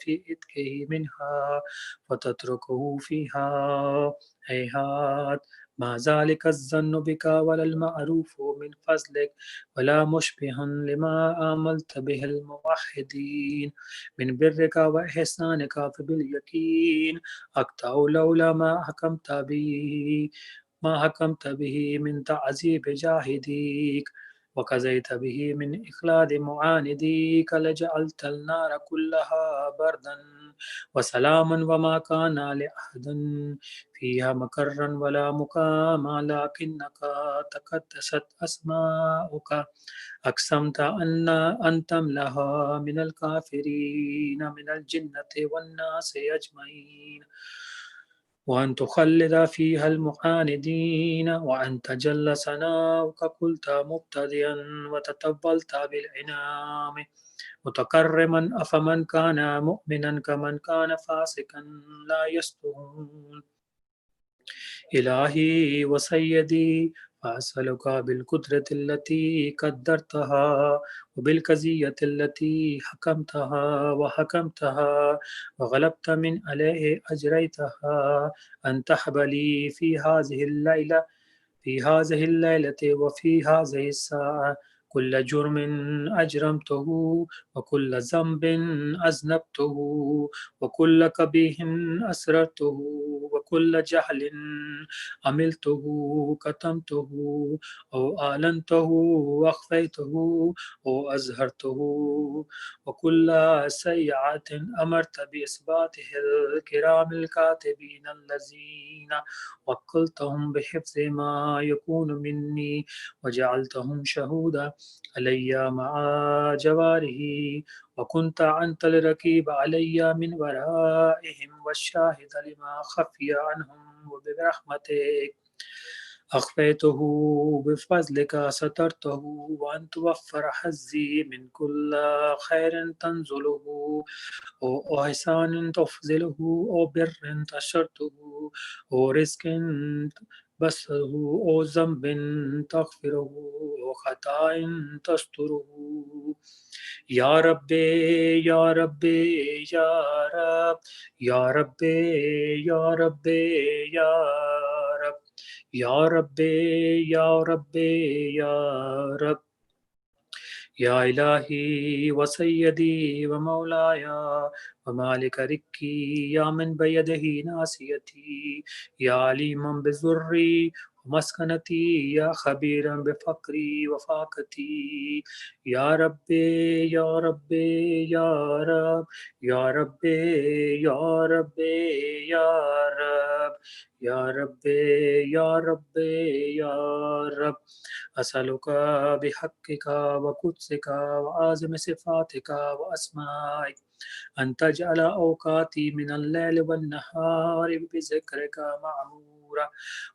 S2: في إتكه منها فتتركه فيها. هيهات ما ذلك الظن بك ولا المعروف من فضلك، ولا مشبها لما آملت به الموحدين من برك وإحسانك، فباليقين أقطع لولا ما حكمت به من تعذيب جاهديك وكزيت به من إخلاد معانديك، لجعلت النار كلها بردا وسلاما وما كان لأحد فيها مكرا ولا مقاما، لكنك تقدست أسماؤك أقسمت أن تملها من الكافرين من الجنة والناس أجمعين، وأن تخلد فيها المعاندين، وأن تجل ثناؤك قلت مبتدئا وتطولت بالعنام متكرما، أفمن كان مؤمنا كمن كان فاسقا لا يستوون. إلهي وسيدي، فأسألك بالقدرة التي قدرتها وبالكزية التي حكمتها وغلبت من عليه أجريتها، أن تحب لي في هذه الليلة وفي هذه الساعة كل جرم أجرمته وكل ذنب أذنبته وكل قبيح أسررته وكل جهل عملته كتمته أو أعلنته وأخفيته أو أظهرته، وكل سيئة أمرت بإثباته الكرام الكاتبين الذين وكلتهم بحفظ ما يكون مني وجعلتهم شهودا علي مع جواره، وكنت أنت الرقيب علي من ورائهم والشاهد لما خفي عنهم، وبرحمتك أخفيته بفضلك سترته، وأن توفر حظي من كل خير تنزله أو إحسان تفضله أو بر تشرته أو رزق بصره أو ذنب تغفره أو خطأ تستره. یا رب یا رب یا رب یا رب یا رب یا رب یا رب یا رب یا رب یا الہی و سیدی و مولایا و مالک رکی یا من بیدہ ناسیتی یا علیما بذری مسکنتی یا خبیرا بفقری و فاقتی یا رب یا رب یا رب یا رب یا رب یا رب یا رب یا رب یا رب أسألك بحقك وقدسك وعظم صفاتك وأسمائك أن تجعل أوقاتي من الليل والنهار بذكرك معمورة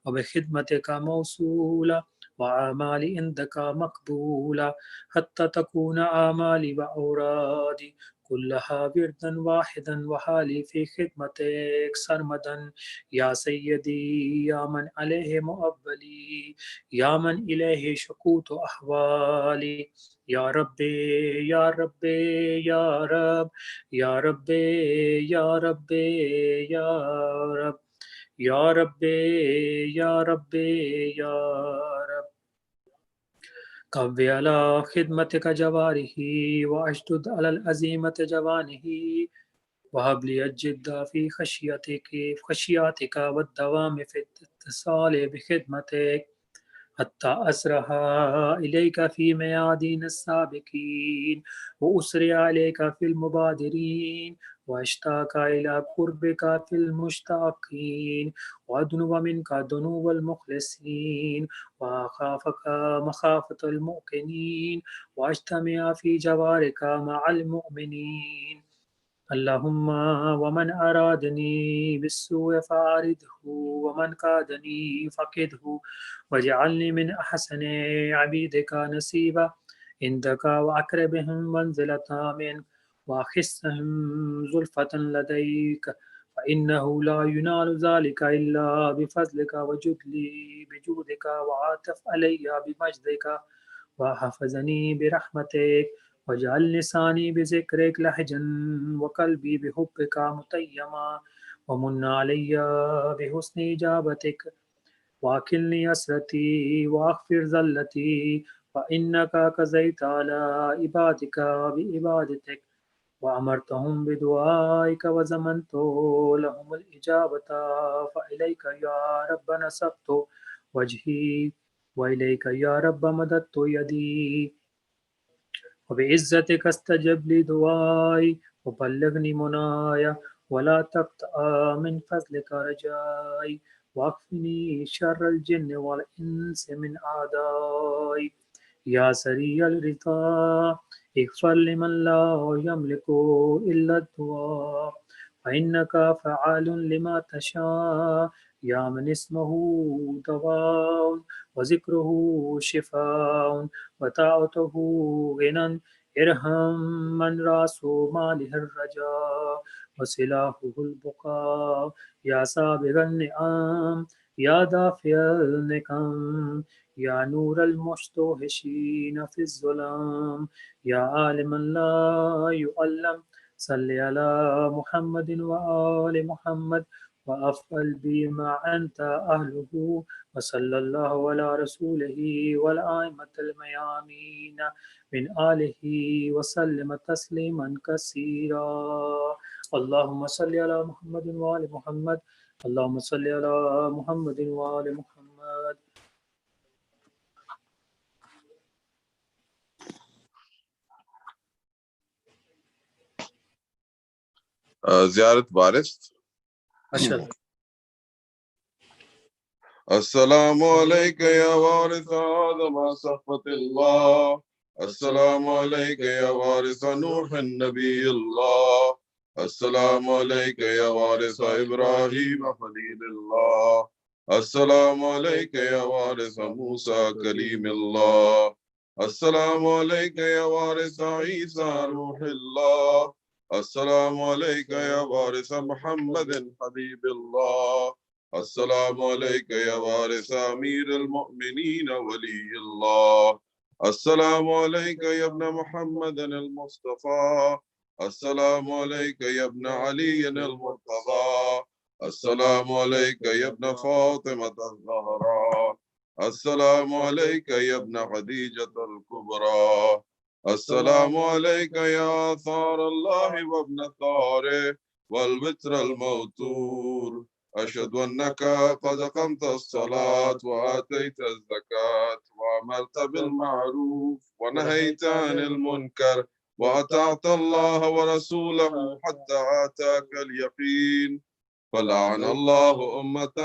S2: وبخدمتك موصولة وأعمالي عندك مقبولة حتى تكون أعمالي وأورادي كلها وردا واحدا وحالي في خدمتك سرمدا يا سيدي يا من عليه مؤبلي يا من إليه شكوت أحوالي يا ربي يا ربي يا رب يا ربي يا ربي يا رب يا ربي يا ربي يا رب قوي على خدمتك جواره واشدد على العزيمة جوانه وهب لي الجد في خشياتك والدوام في الاتصال بخدمتك حتى أسرها إليك في ميادين السابقين وأسري عليك في المبادرين واشتاق إلى قربك في المشتاقين وأدنو منك دنو المخلصين وأخافك مخافة المؤمنين وأجتمع في جوارك مع المؤمنين. اللهم ومن أرادني بالسوء فأعرضه ومن كادني فقده واجعلني من أحسن عبيدك نصيبا عندك وأقربهم منزلة منك وأخسهم زلفة لديك فإنه لا ينال ذلك إلا بفضلك وجدلي بجودك وعاطف علي بمجدك وحفظني برحمتك واجعل لساني بذكرك لهجا وقلبي بحبك متيما ومن علي بحسن إجابتك واكلني أسرتي واغفر زلتي فإنك قضيت على عبادك بإبادتك وأمرتهم بدعائك وزمنت لهم الإجابة فإليك يا رب نسبت وجهي وإليك يا رب مددت يدي وبعزتك استجب لي دعائي وبلغني منايا ولا تقطع من فضلك رجائي واكفني شر الجن والإنس من أعدائي يا سريع الرضا اغفر لمن لا يملك إلا الدعاء فإنك فعال لما تشاء يا من اسمه دواء وذكره شفاء وطاعته غنى ارحم من راس ماله الرجاء وسلاحه البقاء يا سابغ النعم يا دافع النقم يا نور المستوحشين في الظلام يا عالما لا يؤلم صل على محمد وآل محمد وأفعل بما أنت أهله وصلى الله على رسوله والأئمة الميامين من آله وسلم تسليما كثيرا. اللهم صل على محمد وآل محمد. اللهم صل على محمد وآل محمد.
S3: زیارت وارث.
S2: اشهد
S3: السلام علیکم یا وارث آدم صفوت اللہ. السلام علیکم یا وارث نوح نبی اللہ. السلام علیکم یا وارث ابراہیم خلیل اللہ. السلام علیکم یا وارث موسیٰ کلیم اللہ. السلام علیکم یا وارث عیسیٰ روح اللہ. السلام علیکم یا وارث محمد حبیب اللہ. السلام عليك يا وارث أمير المؤمنين ولي الله. السلام عليك يا ابن محمد المصطفى. السلام عليك يا ابن علي المرتضى. السلام عليك يا ابن فاطمة الزهراء. السلام عليك يا ابن خديجة الكبرى. السلام عليك يا ثار الله وابن ثاره والوتر الموتور. أشهد أنك قد أقمت الصلاة وآتيت الزكاة وعملت بالمعروف ونهيت عن المنكر وأطعت الله ورسوله حتى آتاك اليقين. فلعن الله أمة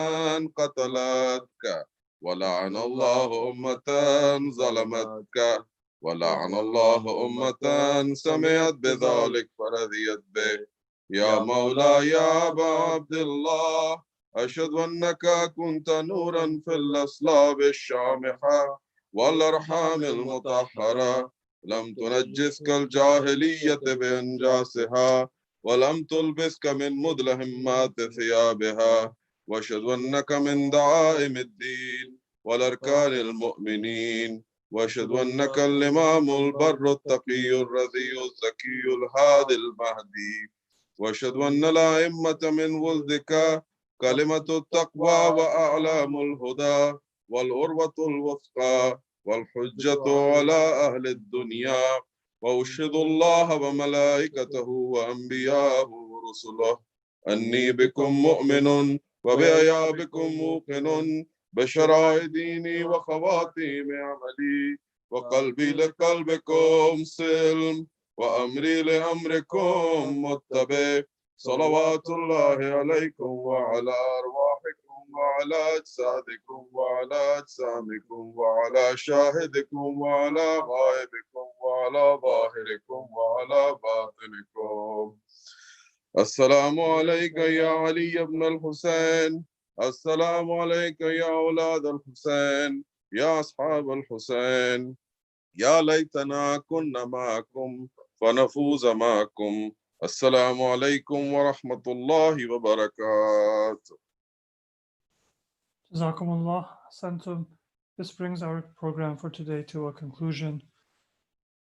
S3: قتلتك، ولعن الله أمة ظلمتك، ولعن الله أمة سمعت بذلك فرضيت به. يا مولاي يا أبا عبد الله، أشهد أنك كنت نورا في الأصلاب الشامخة والأرحام المطهرة، لم تنجسك الجاهلية بإنجاسها ولم تلبسك من مدلهمات ثيابها. وأشهد أنك من دعائم الدين والأركان المؤمنين. وأشهد أنك الإمام البر التقي الرضي الزكي الهادي المهدي. وأشهد أن الأئمة من ولدك كلمة التقوى وأعلام الهدى والعروة الوثقى والحجة على أهل الدنيا. وأشهد الله وملائكته وأنبياءه ورسله أني بكم مؤمن وبأيابكم موقن بشرائع ديني وخواتيم عملي، وقلبي لقلبكم سلم وأمري لأمركم متبع. صلوات الله عليكم وعلى أرواحكم وعلى أجسادكم وعلى أجسامكم وعلى شاهدكم وعلى غائبكم وعلى ظاهركم وعلى باطنكم. السلام عليك يا علي بن الحسين. السلام عليك يا أولاد الحسين، يا أصحاب الحسين. يا ليتنا كنا معكم فنفوز معكم. السلام عليكم ورحمة الله وبركاته.
S1: Jazakumullah. Santum. This brings our program for today to a conclusion.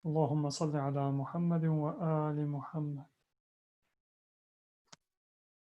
S1: Allahumma salli ala Muhammadin wa ali Muhammad.